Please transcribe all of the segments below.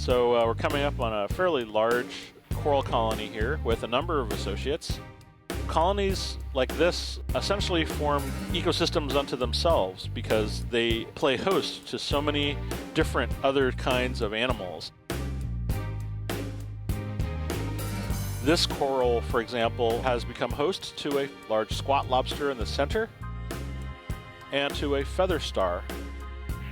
So we're coming up on a fairly large coral colony here with a number of associates. Colonies like this essentially form ecosystems unto themselves because they play host to so many different other kinds of animals. This coral, for example, has become host to a large squat lobster in the center and to a feather star.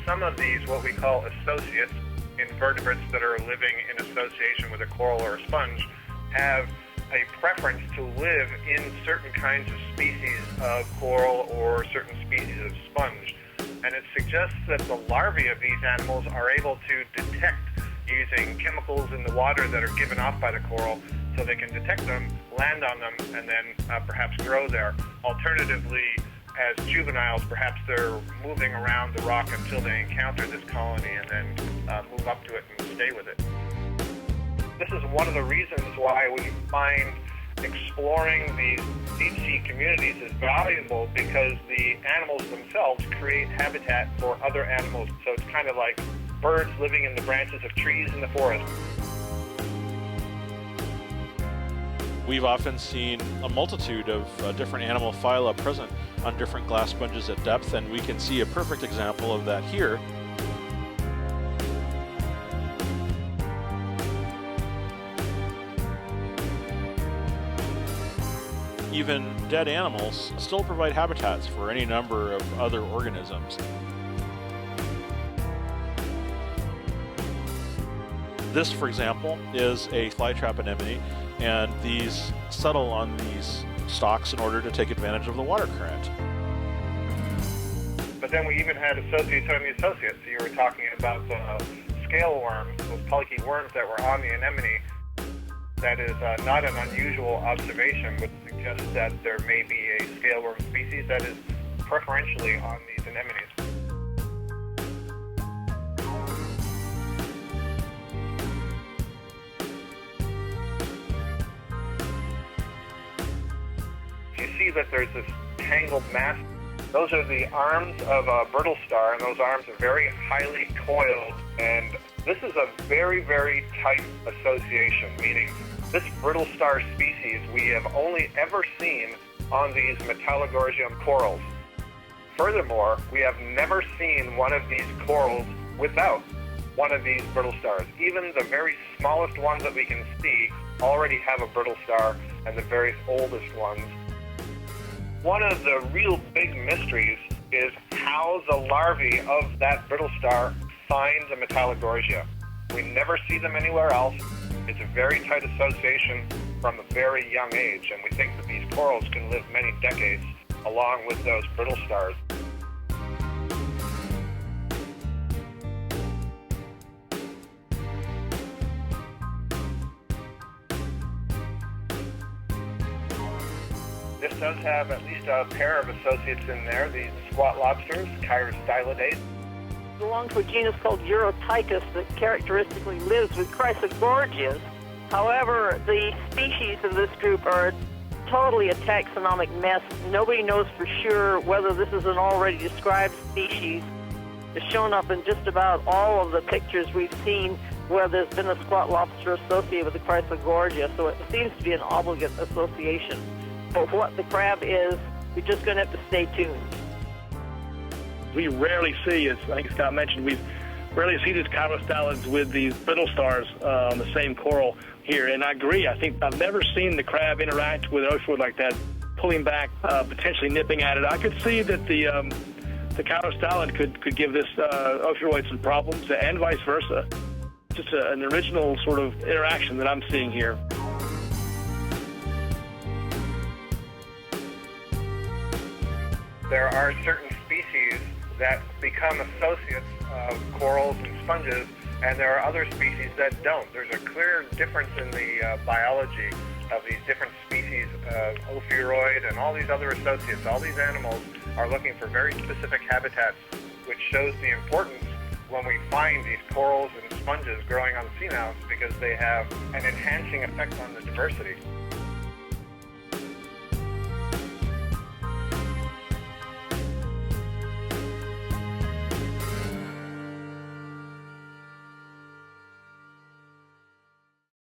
Some of these, what we call associates, invertebrates that are living in association with a coral or a sponge, have a preference to live in certain kinds of species of coral or certain species of sponge. And it suggests that the larvae of these animals are able to detect using chemicals in the water that are given off by the coral, so they can detect them, land on them, and then perhaps grow there. Alternatively, as juveniles, perhaps they're moving around the rock until they encounter this colony and then move up to it and stay with it. This is one of the reasons why we find exploring these deep-sea communities is valuable, because the animals themselves create habitat for other animals. So it's kind of like birds living in the branches of trees in the forest. We've often seen a multitude of different animal phyla present on different glass sponges at depth, and we can see a perfect example of that here. Even dead animals still provide habitats for any number of other organisms. This, for example, is a flytrap anemone, and these settle on these stalks in order to take advantage of the water current. But then we even had associates on the associates. So you were talking about the scale worms, those pelican worms that were on the anemone. That is not an unusual observation, but suggests that there may be a scale worm species that is preferentially on these anemones. You see that there's this tangled mass. Those are the arms of a brittle star, and those arms are very highly coiled. And this is a very, very tight association, meaning this brittle star species we have only ever seen on these metallogorgia corals. Furthermore, we have never seen one of these corals without one of these brittle stars. Even the very smallest ones that we can see already have a brittle star, and the very oldest ones. One of the real big mysteries is how the larvae of that brittle star find the metallogorgia. We never see them anywhere else. It's a very tight association from a very young age, and we think that these corals can live many decades along with those brittle stars. This does have at least a pair of associates in there, these squat lobsters, Stylidae. Belong to a genus called Eurotychus that characteristically lives with chrysogorgias. However, the species in this group are totally a taxonomic mess. Nobody knows for sure whether this is an already described species. It's shown up in just about all of the pictures we've seen where there's been a squat lobster associated with the chrysogorgia, so it seems to be an obligate association. But what the crab is, we're just going to have to stay tuned. We rarely see, as I think Scott mentioned, we rarely see these caroustalids with these brittle stars on the same coral here. And I agree. I think I've never seen the crab interact with an ophiuroid like that, pulling back, potentially nipping at it. I could see that the caroustalid could give this ophiuroid some problems, and vice versa. Just an original sort of interaction that I'm seeing here. There are certain species that become associates of corals and sponges, and there are other species that don't. There's a clear difference in the biology of these different species of ophiuroid and all these other associates. All these animals are looking for very specific habitats, which shows the importance when we find these corals and sponges growing on seamounts, because they have an enhancing effect on the diversity.